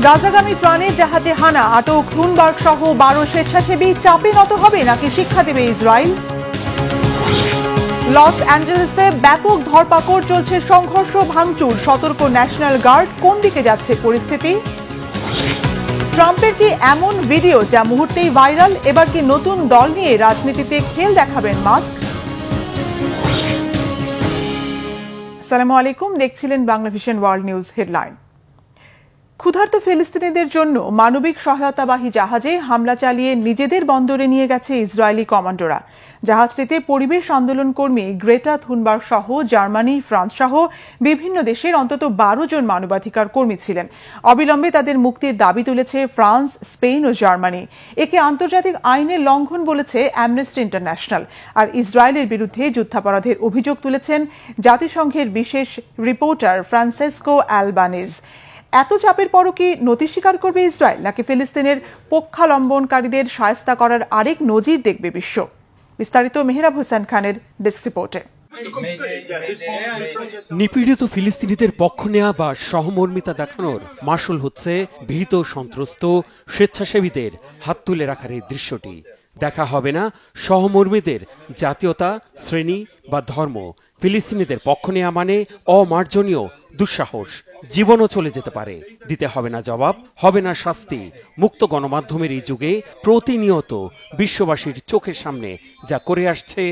গাজাগামী প্রাণে জাহাজে হানা, আটক থুনবার্গ সহ 12 স্বেচ্ছাসেবী। চাপে নত হবে নাকি শিক্ষা দেবে ইসরায়েল? লস অ্যাঞ্জেলেসে ব্যাপক ধরপাকড় চলছে, সংঘর্ষ ভাঙচুর, সতর্ক ন্যাশনাল গার্ড। কোন দিকে যাচ্ছে পরিস্থিতি? ট্রাম্পের কি এমন ভিডিও যা মুহূর্তেই ভাইরাল? এবার কি নতুন দল নিয়ে রাজনীতিতে খেল দেখাবেন মাস্ক? আসসালামু আলাইকুম, দেখছিলেন Bangla vision world news headline. ক্ষুধার্ত ফিলিস্তিনিদের জন্য মানবিক সহায়তাবাহী জাহাজে হামলা চালিয়ে নিজেদের বন্দরে নিয়ে গেছে ইসরায়েলি কমান্ডোরা। জাহাজটিতে পরিবেশ আন্দোলন কর্মী গ্রেটা থুনবার্গ সহ জার্মানি, ফ্রান্স সহ বিভিন্ন দেশের অন্তত 12 জন মানবাধিকার কর্মী ছিলেন। অবিলম্বে তাদের মুক্তির দাবি তুলেছে ফ্রান্স, স্পেন ও জার্মানি। একে আন্তর্জাতিক আইনের লঙ্ঘন বলেছে অ্যামনেস্টি ইন্টারন্যাশনাল। আর ইসরায়েলের বিরুদ্ধে যুদ্ধাপরাধের অভিযোগ তুলেছেন জাতিসংঘের বিশেষ রিপোর্টার ফ্রান্সেসকো অ্যালবানিজ। এত চাপের পরও কি নতি স্বীকার করবে ইসরায়েল, নাকি ফিলিস্তিনের পক্ষাবলম্বনকারীদের শায়েস্তা করার আরেক নজির দেখবে বিশ্ব? বিস্তারিত মেহরাব হোসেন খানের ডেস্ক রিপোর্টে। নিপীড়িত ফিলিস্তিনিদের পক্ষ নেওয়া বা সহমর্মিতা দেখানোর মাসুল হচ্ছে ভীত সন্ত্রস্ত স্বেচ্ছাসেবীদের হাত তুলে রাখার এই দৃশ্যটি। দেখা হবে না সহমর্মীদের জাতীয়তা, শ্রেণী বা ধর্ম। ফিলিস্তিনিদের পক্ষ নেওয়া মানে অমার্জনীয় দুঃসাহস। জীবনও চলে যেতে পারে, দিতে হবে না জবাব, হবে না শাস্তি। মুক্ত গণমাধ্যমের এই যুগে প্রতিনিয়ত বিশ্ববাসীর চোখের সামনে যা করে আসছে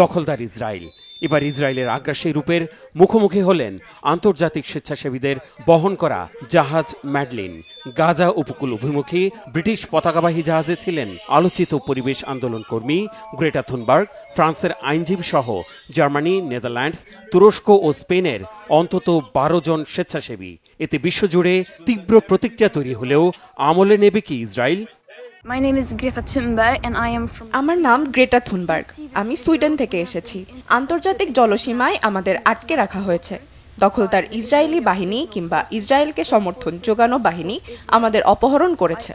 দখলদার ইসরায়েল। এবার ইসরায়েলের আগ্রাসী রূপের মুখোমুখি হলেন আন্তর্জাতিক স্বেচ্ছাসেবীদের বহন করা জাহাজ ম্যাডলিন। গাজা উপকূল অভিমুখী ব্রিটিশ পতাকাবাহী জাহাজে ছিলেন আলোচিত পরিবেশ আন্দোলন কর্মী গ্রেটা থুনবার্গ, ফ্রান্সের আইনজীবী সহ জার্মানি, নেদারল্যান্ডস, তুরস্ক ও স্পেনের অন্তত 12 জন স্বেচ্ছাসেবী। এতে বিশ্বজুড়ে তীব্র প্রতিক্রিয়া তৈরি হলেও আমলে নেবে কি ইসরায়েল? আমার নাম গ্রেটা থুনবার্গ। আমি সুইডেন থেকে এসেছি। আন্তর্জাতিক জলসীমায় আমাদের আটকে রাখা হয়েছে। দখলদার ইসরায়েলি বাহিনী কিংবা ইসরায়েলকে সমর্থন যোগানো বাহিনী আমাদের অপহরণ করেছে।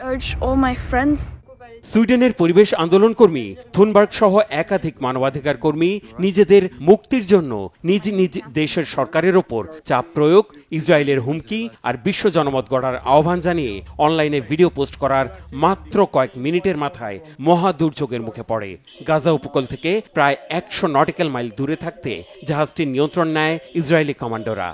সুইডেনের পরিবেশ আন্দোলন কর্মী থুনবার্গ সহ একাধিক মানবাধিকার কর্মী নিজেদের মুক্তির জন্য নিজ নিজ দেশের সরকারের ওপর চাপ প্রয়োগ, ইসরায়েলের হুমকি আর বিশ্ব জনমত গড়ার আহ্বান জানিয়ে অনলাইনে ভিডিও পোস্ট করার মাত্র কয়েক মিনিটের মাথায় মহা দুর্যোগের মুখে পড়ে। গাজা উপকূল থেকে প্রায় 100 নটিক্যাল মাইল দূরে থাকতে জাহাজটির নিয়ন্ত্রণ নেয় ইসরায়েলি কমান্ডোরা।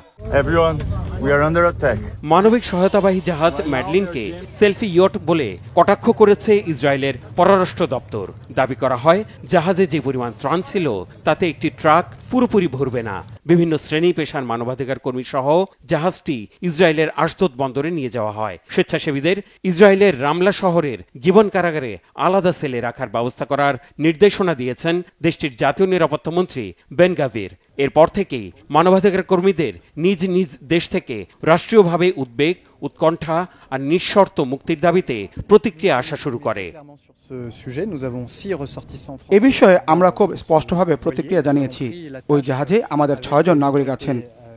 মানবিক সহায়তাবাহী জাহাজ ম্যাডলিনকে সেলফি ইয়ট বলে কটাক্ষ করেছে ইসরায়েলের পররাষ্ট্র দপ্তর। দাবি করা হয় জাহাজে যে পরিমাণ ত্রাণ ছিল তাতে একটি ট্রাক পুরোপুরি ভরবে না। বিভিন্ন শ্রেণী পেশার মানবাধিকার কর্মী সহ জাহাজটি ইসরায়েলের আশদোদ বন্দরে নিয়ে যাওয়া হয়। স্বেচ্ছাসেবীদের ইসরায়েলের রামলা শহরের গিবন কারাগারে আলাদা সেলে রাখার ব্যবস্থা করার নির্দেশনা দিয়েছেন দেশটির জাতীয় নিরাপত্তা মন্ত্রী বেন গাভির। এরপর থেকেই মানবাধিকার কর্মীদের নিজ নিজ দেশ থেকে রাষ্ট্রীয়ভাবে উদ্বেগ, উৎকণ্ঠা আর নিঃশর্ত মুক্তির দাবিতে প্রতিক্রিয়া আসা শুরু করে। এ বিষয়ে আমরা খুব স্পষ্টভাবে প্রতিক্রিয়া জানিয়েছি। ওই জাহাজে আমাদের 6 জন নাগরিক আছেন।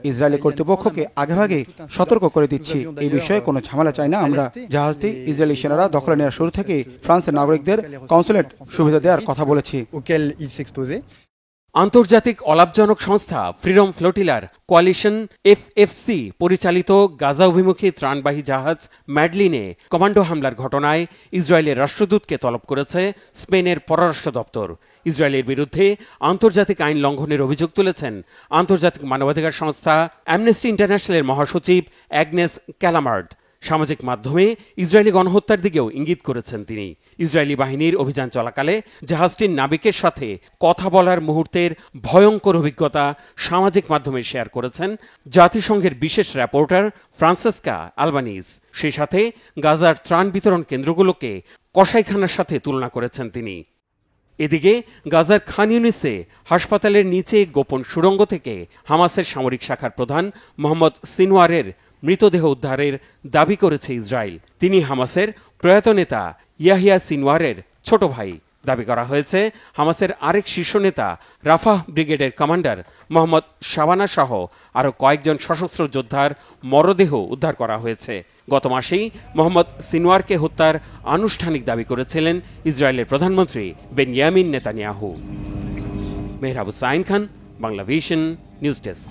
ইসরায়েলি কর্তৃপক্ষকে আগেভাগে সতর্ক করে দিচ্ছি, এই বিষয়ে কোনো ঝামেলা চাই না আমরা। জাহাজটি ইসরায়েলি সেনারা দখলে নেওয়ার শুরু থেকে ফ্রান্সের নাগরিকদের কনসুলেট সুবিধা দেওয়ার কথা বলেছি। আন্তর্জাতিক অলাভজনক সংস্থা ফ্রিডম ফ্লোটিলার কোয়ালিশন FFC পরিচালিত গাজা অভিমুখী ত্রাণবাহী জাহাজ ম্যাডলিনে কমান্ডো হামলার ঘটনায় ইসরায়েলের রাষ্ট্রদূতকে তলব করেছে স্পেনের পররাষ্ট্র দপ্তর। ইসরায়েলের বিরুদ্ধে আন্তর্জাতিক আইন লঙ্ঘনের অভিযোগ তুলেছেন আন্তর্জাতিক মানবাধিকার সংস্থা অ্যামনেস্টি ইন্টারন্যাশনালের মহাসচিব অ্যাগনেস ক্যালামার্ড। সামাজিক মাধ্যমে ইসরায়েলি গণহত্যার দিকেও ইঙ্গিত করেছেন তিনি। ইসরায়েলি বাহিনীর অভিযান চলাকালে জাহাজটির নাবিকের সাথে কথা বলার মুহূর্তের ভয়ঙ্কর অভিজ্ঞতা সামাজিক মাধ্যমে শেয়ার করেছেন জাতিসংঘের বিশেষ রিপোর্টার ফ্রান্সেসকো অ্যালবানিজ। সেই সাথে গাজার ত্রাণ বিতরণ কেন্দ্রগুলোকে কসাইখানার সাথে তুলনা করেছেন তিনি। এদিকে গাজার খান ইউনিসে হাসপাতালের নিচে গোপন সুড়ঙ্গ থেকে হামাসের সামরিক শাখার প্রধান মোহাম্মদ সিনওয়ারের মৃতদেহ উদ্ধারের দাবি করেছে ইসরায়েল। তিনি হামাসের প্রয়াত নেতা ইয়াহিয়া সিনওয়ারের ছোট ভাই। দাবি করা হয়েছে হামাসের আরেক শীর্ষ নেতা রাফাহ ব্রিগেডের কমান্ডার মোহাম্মদ শাবানা সহ আরও কয়েকজন সশস্ত্র যোদ্ধার মরদেহ উদ্ধার করা হয়েছে। গত মাসেই মোহাম্মদ সিনওয়ারকে হত্যার আনুষ্ঠানিক দাবি করেছিলেন ইসরায়েলের প্রধানমন্ত্রী Benjamin Netanyahu. Mehrab Hussain Khan, Bangla vision news desk.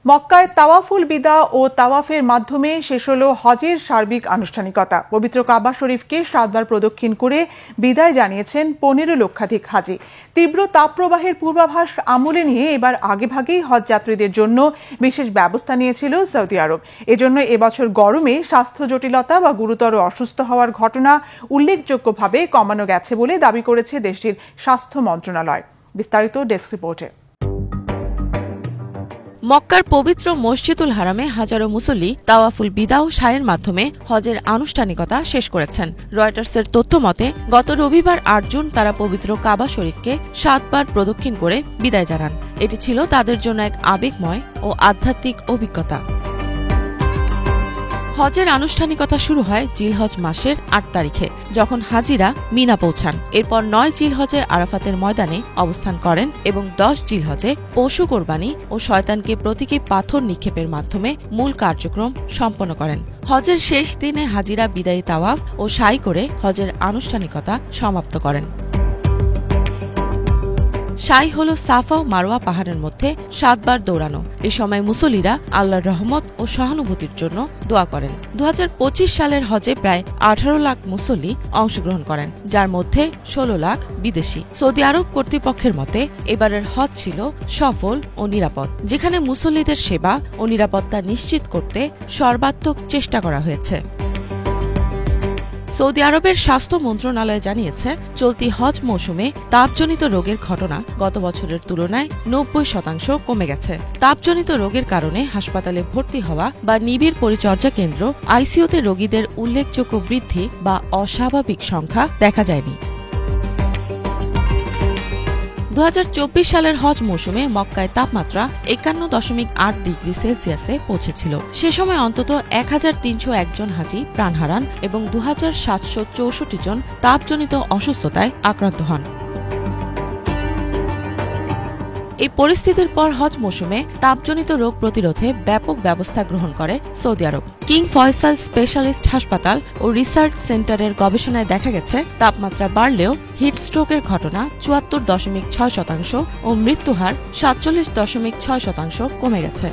মক্কায় তাওয়াফুল বিদা ও তাওয়াফের মাধ্যমে শেষ হল হজের সার্বিক আনুষ্ঠানিকতা। পবিত্র কাবা শরীফকে 7 বার প্রদক্ষিণ করে বিদায় জানিয়েছেন 15 লক্ষাধিক হাজি। তীব্র তাপপ্রবাহের পূর্বাভাস আমলে নিয়ে এবার আগেভাগেই হজ যাত্রীদের জন্য বিশেষ ব্যবস্থা নিয়েছিল সৌদি আরব। এজন্য এবছর গরমে স্বাস্থ্য জটিলতা বা গুরুতর অসুস্থ হওয়ার ঘটনা উল্লেখযোগ্যভাবে কমানো গেছে বলে দাবি করেছে দেশটির স্বাস্থ্য মন্ত্রণালয়। বিস্তারিত ডেস্ক রিপোর্টে। মক্কার পবিত্র মসজিদুল হারামে হাজারো মুসল্লি তাওয়াফুল বিদা ও সায়ের মাধ্যমে হজের আনুষ্ঠানিকতা শেষ করেছেন। রয়টার্সের তথ্য মতে গত রবিবার 8 জুন তারা পবিত্র কাবা শরীফকে 7 বার প্রদক্ষিণ করে বিদায় জানান। এটি ছিল তাদের জন্য এক আবেগময় ও আধ্যাত্মিক অভিজ্ঞতা। হজের আনুষ্ঠানিকতা শুরু হয় জিলহজ মাসের 8 তারিখে, যখন হাজিরা মিনা পৌঁছান। এরপর 9 জিলহজে আরাফাতের ময়দানে অবস্থান করেন এবং 10 জিলহজে পশু কোরবানি ও শয়তানকে প্রতীকী পাথর নিক্ষেপের মাধ্যমে মূল কার্যক্রম সম্পন্ন করেন। হজের শেষ দিনে হাজিরা বিদায়ী তাওয়াফ ও সাই করে হজের আনুষ্ঠানিকতা সমাপ্ত করেন। সাই হল সাফা ও মারোয়া পাহাড়ের মধ্যে 7 বার দৌড়ানো। এ সময় মুসল্লিরা আল্লাহর রহমত ও সহানুভূতির জন্য দোয়া করেন। 2025 সালের হজে প্রায় 18 লাখ মুসল্লি অংশগ্রহণ করেন, যার মধ্যে 16 লাখ বিদেশি। সৌদি আরব কর্তৃপক্ষের মতে এবারের হজ ছিল সফল ও নিরাপদ, যেখানে মুসল্লিদের সেবা ও নিরাপত্তা নিশ্চিত করতে সর্বাত্মক চেষ্টা করা হয়েছে। সৌদি আরবের স্বাস্থ্য মন্ত্রণালয় জানিয়েছে, চলতি হজ মৌসুমে তাপজনিত রোগের ঘটনা গত বছরের তুলনায় 90% কমে গেছে। তাপজনিত রোগের কারণে হাসপাতালে ভর্তি হওয়া বা নিবিড় পরিচর্যা কেন্দ্র আইসিইউতে রোগীদের উল্লেখযোগ্য বৃদ্ধি বা অস্বাভাবিক সংখ্যা দেখা যায়নি। 2024 সালের হজ মৌসুমে মক্কায় তাপমাত্রা 51.8 ডিগ্রি সেলসিয়াসে পৌঁছেছিল। সে সময় অন্তত 1301 জন হাজি প্রাণ হারান এবং 2764 জন তাপজনিত অসুস্থতায় আক্রান্ত হন। এই পরিস্থিতির পর হজ মৌসুমে তাপজনিত রোগ প্রতিরোধে ব্যাপক ব্যবস্থা গ্রহণ করে সৌদি আরব। কিং ফয়সাল স্পেশালিস্ট হাসপাতাল ও রিসার্চ সেন্টারের গবেষণায় দেখা গেছে, তাপমাত্রা বাড়লেও হিটস্ট্রোকের ঘটনা 74.6% ও মৃত্যুহার 47.6% কমে গেছে।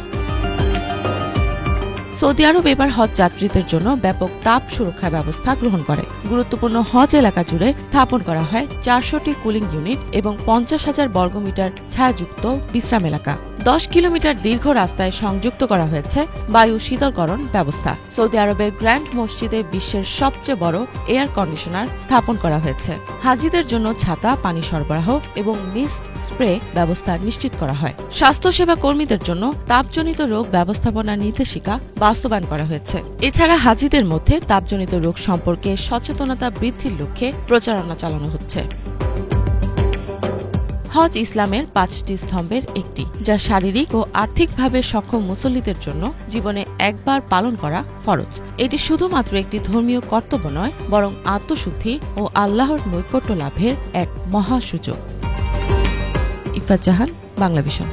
সৌদি আরব এবার হজ যাত্রীদের জন্য ব্যাপক তাপ সুরক্ষা ব্যবস্থা গ্রহণ করে। গুরুত্বপূর্ণ হজ এলাকা জুড়ে স্থাপন করা হয় 400টি কুলিং ইউনিট এবং 50,000 বর্গমিটার ছায়াযুক্ত বিশ্রাম এলাকা। 10 কিলোমিটার দীর্ঘ রাস্তায় সংযুক্ত করা হয়েছে বায়ু শীতলকরণ ব্যবস্থা। সৌদি আরবের গ্র্যান্ড মসজিদে বিশ্বের সবচেয়ে বড় এয়ার কন্ডিশনার স্থাপন করা হয়েছে। হাজিদের জন্য ছাতা, পানি সরবরাহ এবং মিস্ট স্প্রে ব্যবস্থা নিশ্চিত করা হয়। স্বাস্থ্যসেবা কর্মীদের জন্য তাপজনিত রোগ ব্যবস্থাপনা নির্দেশিকা বাস্তবায়ন করা হয়েছে। এছাড়া হাজিদের মধ্যে তাপজনিত রোগ সম্পর্কে সচেতনতা বৃদ্ধির লক্ষ্যে প্রচারণা চালানো হচ্ছে। হজ ইসলামের 5টি স্তম্ভের একটি, যা শারীরিক ও আর্থিকভাবে সক্ষম মুসল্লিদের জন্য জীবনে একবার পালন করা ফরজ। এটি শুধুমাত্র একটি ধর্মীয় কর্তব্য নয়, বরং আত্মশুদ্ধি ও আল্লাহর নৈকট্য লাভের এক মহা সুযোগ। ইফাত জাহান, বাংলাভিশন।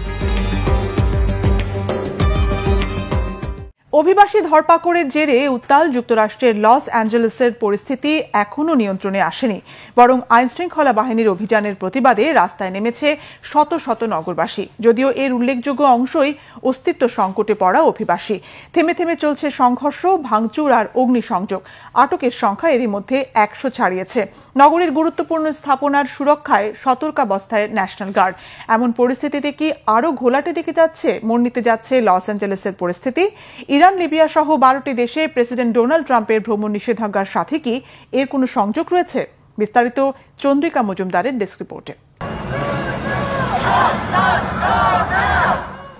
অভিবাসী ধরপাকড়ের জেরে উত্তাল যুক্তরাষ্ট্রের লস অ্যাঞ্জেলেসের পরিস্থিতি এখনও নিয়ন্ত্রণে আসেনি, বরং আইনশৃঙ্খলা বাহিনীর অভিযানের প্রতিবাদে রাস্তায় নেমেছে শত শত নগরবাসী। যদিও এর উল্লেখযোগ্য অংশই অস্তিত্ব সংকটে পড়া অভিবাসী। থেমে থেমে চলছে সংঘর্ষ, ভাঙচুর আর অগ্নিসংযোগ। আটকের সংখ্যা এরই মধ্যে 100 ছাড়িয়েছে। নগরীর গুরুত্বপূর্ণ স্থাপনার সুরক্ষায় সতর্কাবস্থায় ন্যাশনাল গার্ড। এমন পরিস্থিতিতে কি আরও ঘোলাটে দিকে যাচ্ছে, মোড় নিতে যাচ্ছে লস অ্যাঞ্জেলেসের পরিস্থিতি? ইরান, লিবিয়া সহ 12টি দেশে প্রেসিডেন্ট ডোনাল্ড ট্রাম্পের ভ্রমণ নিষেধাজ্ঞার সাথে কি এর কোনো সংযোগ রয়েছে? বিস্তারিত চন্দ্রিকা মজুমদারের ডেস্ক রিপোর্টে।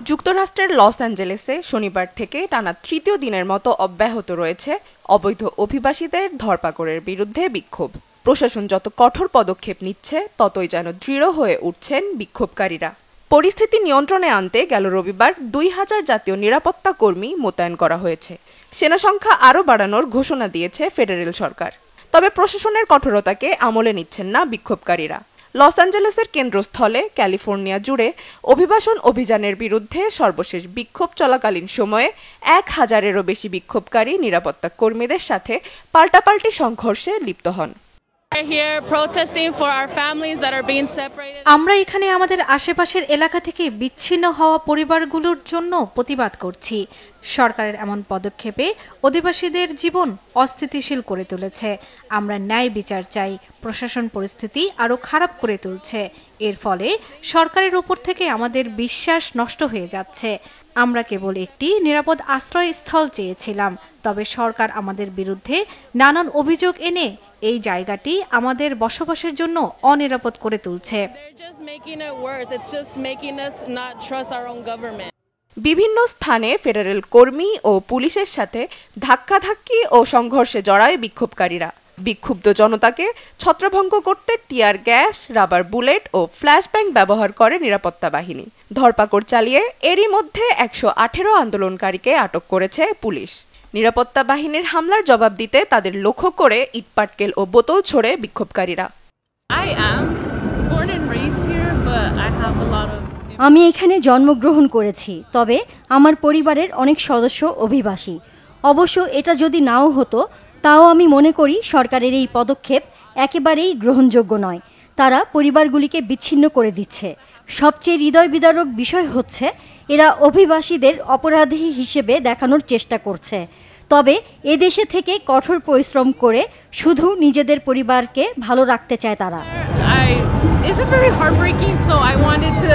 যুক্তরাষ্ট্রের লস অ্যাঞ্জেলেসে শনিবার থেকে টানা 3য় দিনের মতো অব্যাহত রয়েছে অবৈধ অভিবাসীদের ধরপাকড়ের বিরুদ্ধে বিক্ষোভ। প্রশাসন যত কঠোর পদক্ষেপ নিচ্ছে, ততই যেন দৃঢ় হয়ে উঠছেন বিক্ষোভকারীরা। পরিস্থিতি নিয়ন্ত্রণে আনতে গেল রবিবার 2000 জাতীয় নিরাপত্তা কর্মী মোতায়েন করা হয়েছে। সেনা সংখ্যা আরও বাড়ানোর ঘোষণা দিয়েছে ফেডারেল সরকার। তবে প্রশাসনের কঠোরতাকে আমলে নিচ্ছেন না বিক্ষোভকারীরা। লস অ্যাঞ্জেলেসের কেন্দ্রস্থলে ক্যালিফোর্নিয়া জুড়ে অভিবাসন অভিযানের বিরুদ্ধে সর্বশেষ বিক্ষোভ চলাকালীন সময়ে 1000-এরও বেশি বিক্ষোভকারী নিরাপত্তা কর্মীদের সাথে পাল্টাপাল্টি সংঘর্ষে লিপ্ত হন। আমরা এখানে আমাদের আশেপাশের এলাকা থেকে বিচ্ছিন্ন হওয়া পরিবারগুলোর জন্য প্রতিবাদ করছি। সরকারের এমন পদক্ষেপে অধিবাসীদের জীবন অস্থিতিশীল করে তুলেছে। আমরা ন্যায় বিচার চাই। প্রশাসন পরিস্থিতি আরও খারাপ করে তুলছে। এর ফলে সরকারের উপর থেকে আমাদের বিশ্বাস নষ্ট হয়ে যাচ্ছে। আমরা কেবল একটি নিরাপদ আশ্রয়স্থল চেয়েছিলাম, তবে সরকার আমাদের বিরুদ্ধে নানান অভিযোগ এনে এই জায়গাটি আমাদের বসবাসের জন্য অনিরাপদ করে তুলছে। বিভিন্ন স্থানে ফেডারেল কর্মী ও পুলিশের সাথে ধাক্কাধাক্কি ও সংঘর্ষে জড়ায় বিক্ষোভকারীরা। বিক্ষুব্ধ জনতাকে ছত্রভঙ্গ করতে টিয়ার গ্যাস, রাবার বুলেট ও ফ্ল্যাশব্যাং ব্যবহার করে নিরাপত্তা বাহিনী। ধরপাকড় চালিয়ে এরই মধ্যে 118 আন্দোলনকারীকে আটক করেছে পুলিশ। নিরাপত্তা বাহিনীর হামলার জবাব দিতে তাদের লক্ষ্য করে ইটপাটকেল ও বোতল ছোড়ে বিক্ষোভকারীরা। আমি এখানে জন্মগ্রহণ করেছি, তবে আমার পরিবারের অনেক সদস্য অভিবাসী। অবশ্য এটা যদি নাও হতো, তাও আমি মনে করি সরকারের এই পদক্ষেপ একেবারেই গ্রহণযোগ্য নয়। তারা পরিবারগুলিকে বিচ্ছিন্ন করে দিচ্ছে। সবচেয়ে হৃদয় বিদারক বিষয় হচ্ছে এরা অভিবাসীদের অপরাধী হিসেবে দেখানোর চেষ্টা করছে। তবে এদেশে থেকে কঠোর পরিশ্রম করে শুধু নিজেদের পরিবারকে ভালো রাখতে চায় তারা। It's just very heartbreaking, so I wanted to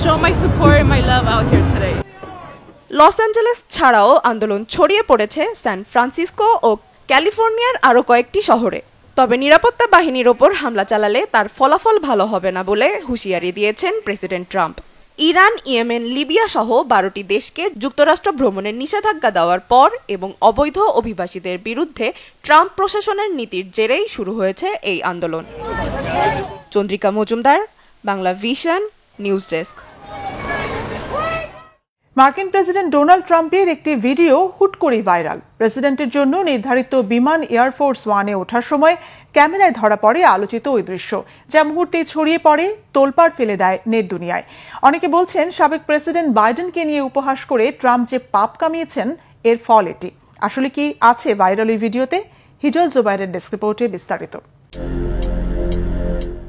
show my support and my love out here today. Los Angeles ছাড়াও আন্দোলন ছড়িয়ে পড়েছে সান ফ্রান্সিসকো ও ক্যালিফোর্নিয়ার আরও কয়েকটি শহরে। তবে নিরাপত্তা বাহিনীর ওপর হামলা চালালে তার ফলাফল ভালো হবে না বলে হুঁশিয়ারি দিয়েছেন president Trump. Iran, Yemen, Libya সহ 12টি দেশকে যুক্তরাষ্ট্র ভ্রমণের নিষেধাজ্ঞা দেওয়ার পর এবং অবৈধ অভিবাসীদের বিরুদ্ধে ট্রাম্প প্রশাসনের নীতির জেরেই শুরু হয়েছে এই আন্দোলন। Chandrika Majumdar, Bangla vision, news desk. মার্কিন প্রেসিডেন্ট ডোনাল্ড ট্রাম্পের একটি ভিডিও হুট করে ভাইরাল। প্রেসিডেন্টের জন্য নির্ধারিত বিমান এয়ারফোর্স ওয়ানে ওঠার সময় ক্যামেরায় ধরা পড়ে আলোচিত ওই দৃশ্য, যা মুহূর্তে ছড়িয়ে পড়ে, তোলপাড় ফেলে দেয় নেট দুনিয়ায়। অনেকে বলছেন সাবেক প্রেসিডেন্ট বাইডেনকে নিয়ে উপহাস করে ট্রাম্প যে পাপ কামিয়েছেন এর ফল এটি। আসলে কি আছে ভাইরাল এই ভিডিওতে? হিজল জুবাইরের ডেস্ক রিপোর্টে বিস্তারিত।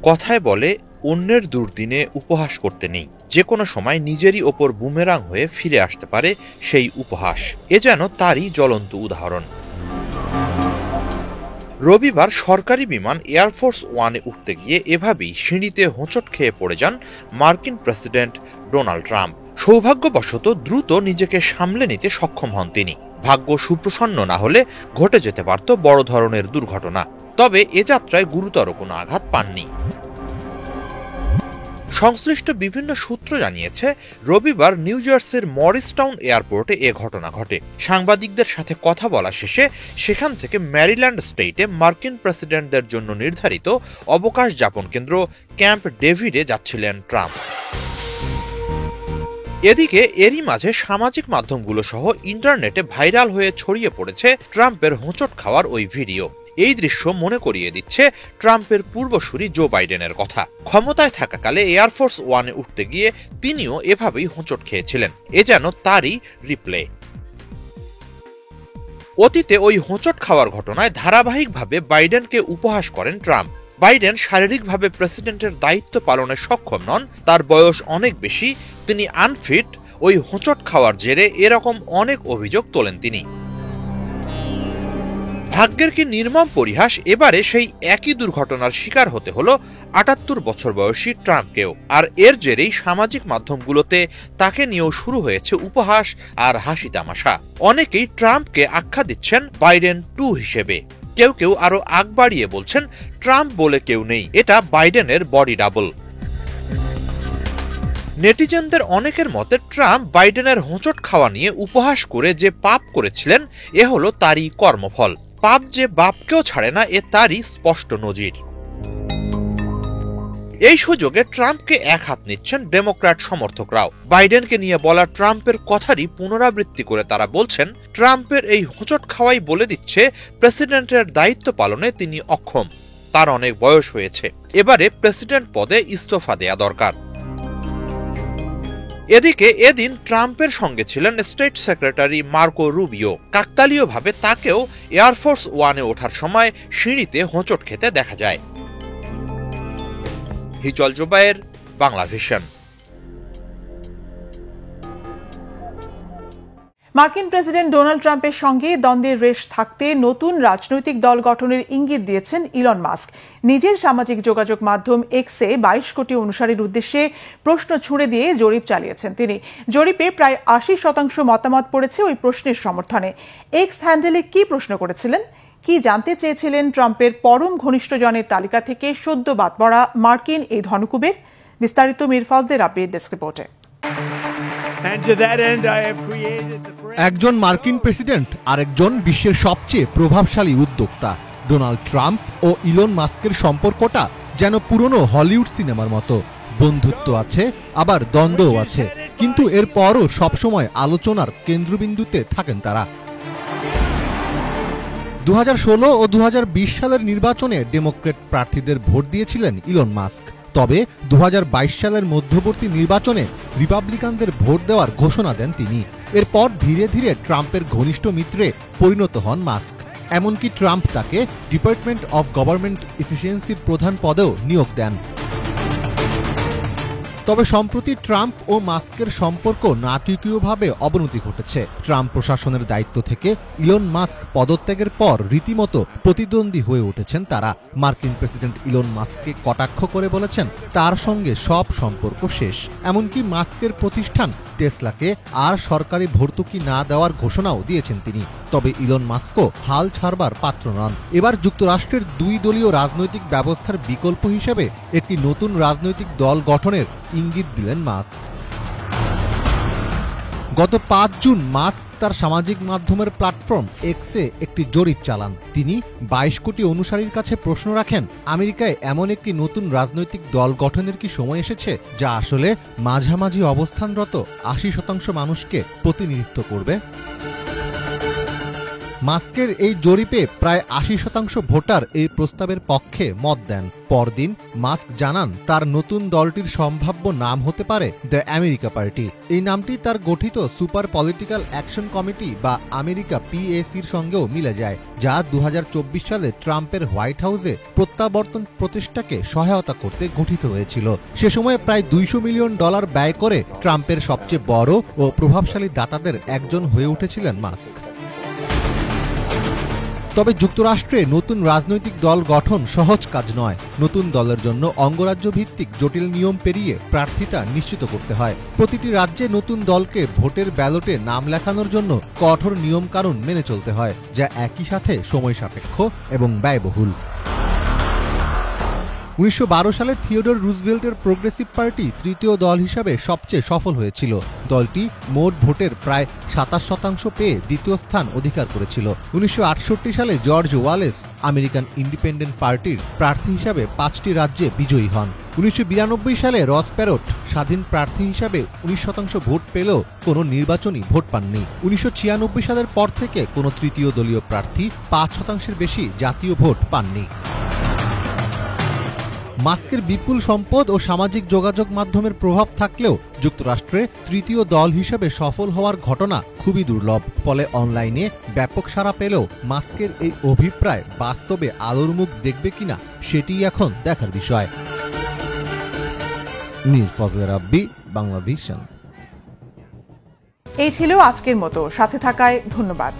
কথায় বলে অন্যের দুর্দিনে উপহাস করতে নেই, যে কোনো সময় নিজেরই ওপর বুমেরাং হয়ে ফিরে আসতে পারে সেই উপহাস। এ যেন তারই জ্বলন্ত উদাহরণ। রবিবার সরকারি বিমান এয়ারফোর্স ওয়ানে উঠতে গিয়ে এভাবেই সিঁড়িতে হোঁচট খেয়ে পড়ে যান মার্কিন প্রেসিডেন্ট ডোনাল্ড ট্রাম্প। সৌভাগ্যবশত দ্রুত নিজেকে সামলে নিতে সক্ষম হন তিনি। ভাগ্য সুপ্রসন্ন না হলে ঘটে যেতে পারত বড় ধরনের দুর্ঘটনা। তবে এ যাত্রায় গুরুতর কোনো আঘাত পাননি। সংশ্লিষ্ট বিভিন্ন সূত্র জানিয়েছে, রবিবার নিউ জার্সির মরিসটাউন এয়ারপোর্টে এ ঘটনা ঘটে। সাংবাদিকদের সাথে কথা বলা শেষে সেখান থেকে ম্যারিল্যান্ড স্টেটে মার্কিন প্রেসিডেন্টদের জন্য নির্ধারিত অবকাশ যাপন কেন্দ্র ক্যাম্প ডেভিডে যাচ্ছিলেন ট্রাম্প। এদিকে এরই মাঝে সামাজিক মাধ্যমগুলো সহ ইন্টারনেটে ভাইরাল হয়ে ছড়িয়ে পড়েছে ট্রাম্পের হোঁচট খাওয়ার ওই ভিডিও। এই দৃশ্য মনে করিয়ে দিচ্ছে ট্রাম্পের পূর্বসূরি জো বাইডেনের কথা। ক্ষমতায় থাকাকালে এয়ারফোর্স ওয়ানে উঠতে গিয়ে তিনিও এভাবেই হোঁচট খেয়েছিলেন। এ যেন তারই রিপ্লে। অতীতে ওই হোঁচট খাওয়ার ঘটনায় ধারাবাহিকভাবে বাইডেনকে উপহাস করেন ট্রাম্প। বাইডেন শারীরিকভাবে প্রেসিডেন্টের দায়িত্ব পালনে সক্ষম নন, তার বয়স অনেক বেশি, তিনি আনফিট। ওই হোঁচট খাওয়ার জেরে এরকম অনেক অভিযোগ তোলেন তিনি। ভাগ্যের কি নির্মম পরিহাস, এবারে সেই একই দুর্ঘটনার শিকার হতে হলো ৭৮ বছর বয়সী ট্রাম্পকেও। আর এর জেরেই সামাজিক মাধ্যমগুলোতে তাকে নিয়েও শুরু হয়েছে উপহাস আর হাসি তামাশা। অনেকেই ট্রাম্পকে আখ্যা দিচ্ছেন বাইডেন 2 হিসেবে। কেউ কেউ আরো আগ বাড়িয়ে বলছেন ট্রাম্প বলে কেউ নেই, এটা বাইডেনের বডি ডাবল। নেটিজেনদের অনেকের মতে ট্রাম্প বাইডেনের হোঁচট খাওয়া নিয়ে উপহাস করে যে পাপ করেছিলেন এ হলো তারই কর্মফল। পাপ যে বাপকেও ছাড়ে না, এ তারই স্পষ্ট নজির। এই সুযোগে ট্রাম্পকে এক হাত নিচ্ছেন ডেমোক্র্যাট সমর্থকরাও। বাইডেনকে নিয়ে বলা ট্রাম্পের কথারই পুনরাবৃত্তি করে তারা বলছেন, ট্রাম্পের এই হোঁচট খাওয়াই বলে দিচ্ছে প্রেসিডেন্টের দায়িত্ব পালনে তিনি অক্ষম, তার অনেক বয়স হয়েছে, এবারে প্রেসিডেন্ট পদে ইস্তফা দেয়া দরকার। এদিকে এদিন ট্রাম্পের সঙ্গে ছিলেন স্টেট সেক্রেটারি মার্কো রুবিও। কাকতালীয়ভাবে তাকেও এয়ারফোর্স ওয়ানে ওঠার সময় সিঁড়িতে হোঁচট খেতে দেখা যায়। হিচল জুবায়ের, বাংলা ভিশন। মার্কিন প্রেসিডেন্ট ডোনাল্ড ট্রাম্পের সঙ্গে দ্বন্দ্বের রেশ থাকতে নতুন রাজনৈতিক দল গঠনের ইঙ্গিত দিয়েছেন ইলন মাস্ক। নিজের সামাজিক যোগাযোগ মাধ্যম এক্সে 22 কোটি অনুসারীর উদ্দেশ্যে প্রশ্ন ছুড়ে দিয়ে জরিপ চালিয়েছেন তিনি। জরিপে প্রায় 80% মতামত পড়েছে ওই প্রশ্নের সমর্থনে। এক্স হ্যান্ডেলে কি প্রশ্ন করেছিলেন, কি জানতে চেয়েছিলেন ট্রাম্পের পরম ঘনিষ্ঠজনের তালিকা থেকে সদ্য বাদ পড়া মার্কিন এই ধনকুবের? বিস্তারিত মীর ফজলের আপডেট ডেস্ক রিপোর্টে। একজন মার্কিন প্রেসিডেন্ট, আরেকজন বিশ্বের সবচেয়ে প্রভাবশালী উদ্যোক্তা। ডোনাল্ড ট্রাম্প ও ইলন মাস্কের সম্পর্কটা যেন পুরনো হলিউড সিনেমার মতো। বন্ধুত্ব আছে, আবার দ্বন্দ্বও আছে, কিন্তু এরপরও সবসময় আলোচনার কেন্দ্রবিন্দুতে থাকেন তারা। 2016 ও 2020 সালের নির্বাচনে ডেমোক্র্যাট প্রার্থীদের ভোট দিয়েছিলেন ইলন মাস্ক। তবে 2022 সালের মধ্যবর্তী নির্বাচনে রিপাবলিকানদের ভোট দেওয়ার ঘোষণা দেন তিনি। এরপর ধীরে ধীরে ট্রাম্পের ঘনিষ্ঠ মিত্রে পরিণত হন মাস্ক। এমনকি ট্রাম্প তাকে ডিপার্টমেন্ট অফ গভর্নমেন্ট এফিসিয়েন্সির প্রধান পদেও নিয়োগ দেন। তবে সম্প্রতি ট্রাম্প ও মাস্কের সম্পর্ক নাটকীয়ভাবে অবনতি ঘটেছে। ট্রাম্প প্রশাসনের দায়িত্ব থেকে ইলন মাস্ক পদত্যাগের পর রীতিমতো প্রতিদ্বন্দ্বী হয়ে উঠেছেন তারা। মার্কিন প্রেসিডেন্ট ইলন মাস্ককে কটাক্ষ করে বলেছেন তার সঙ্গে সব সম্পর্ক শেষ। এমনকি মাস্কের প্রতিষ্ঠান টেসলাকে আর সরকারি ভর্তুকি না দেওয়ার ঘোষণাও দিয়েছেন তিনি। তবে ইলন মাস্কও হাল ছাড়বার পাত্র নন। এবার যুক্তরাষ্ট্রের 2 দলীয় রাজনৈতিক ব্যবস্থার বিকল্প হিসেবে একটি নতুন রাজনৈতিক দল গঠনের ইঙ্গিত দিলেন মাস্ক। গত 5 জুন মাস্ক তার সামাজিক মাধ্যমের প্ল্যাটফর্ম এক্সে একটি জরিপ চালান। তিনি 22 কোটি অনুসারীর কাছে প্রশ্ন রাখেন, আমেরিকায় এমন একটি নতুন রাজনৈতিক দল গঠনের কি সময় এসেছে যা আসলে মাঝামাঝি অবস্থানরত 80% মানুষকে প্রতিনিধিত্ব করবে? মাস্কের এই জরিপে প্রায় 80% ভোটার এই প্রস্তাবের পক্ষে মত দেন। পরদিন মাস্ক জানান তার নতুন দলটির সম্ভাব্য নাম হতে পারে দ্য আমেরিকা পার্টি। এই নামটি তার গঠিত সুপার পলিটিক্যাল অ্যাকশন কমিটি বা আমেরিকা PACর সঙ্গেও মিলে যায়, যা 2024 সালে ট্রাম্পের হোয়াইট হাউসে প্রত্যাবর্তন প্রচেষ্টাকে সহায়তা করতে গঠিত হয়েছিল। সে সময় প্রায় $200 মিলিয়ন ব্যয় করে ট্রাম্পের সবচেয়ে বড় ও প্রভাবশালী দাতাদের একজন হয়ে উঠেছিলেন মাস্ক। তবে যুক্তরাষ্ট্রে নতুন রাজনৈতিক দল গঠন সহজ কাজ নয়। নতুন দলের জন্য অঙ্গরাজ্য ভিত্তিক জটিল নিয়ম পেরিয়ে প্রার্থীতা নিশ্চিত করতে হয়। প্রতিটি রাজ্যে নতুন দলকে ভোটের ব্যালটে নাম লেখানোর জন্য কঠোর নিয়মকানুন মেনে চলতে হয়, যা একই সাথে সময় সাপেক্ষ এবং ব্যয়বহুল। 1912 সালে থিওডর রুজভেল্টের প্রোগ্রেসিভ পার্টি তৃতীয় দল হিসাবে সবচেয়ে সফল হয়েছিল। দলটি মোট ভোটের প্রায় 27% পেয়ে দ্বিতীয় স্থান অধিকার করেছিল। 1968 সালে জর্জ ওয়ালেস আমেরিকান ইন্ডিপেন্ডেন্ট পার্টির প্রার্থী হিসাবে 5টি রাজ্যে বিজয়ী হন। 1992 সালে রস প্যারট স্বাধীন প্রার্থী হিসাবে 19% ভোট পেলেও কোনো নির্বাচনী ভোট পাননি। 1996 সালের পর থেকে কোনো তৃতীয় দলীয় প্রার্থী 5% বেশি জাতীয় ভোট পাননি। মাস্কের বিপুল সম্পদ ও সামাজিক যোগাযোগ মাধ্যমের প্রভাব থাকলেও যুক্তরাষ্ট্রে তৃতীয় দল হিসেবে সফল হওয়ার ঘটনা খুবই দুর্লভ। ফলে অনলাইনে ব্যাপক সাড়া পেলেও মাস্কের এই অভিপ্রায় বাস্তবে আলোর মুখ দেখবে কিনা সেটিই এখন দেখার বিষয়। মীর ফজলে রাব্বি, বাংলা ভিশন। এই ছিল আজকের মতো। সাথে থাকায় ধন্যবাদ।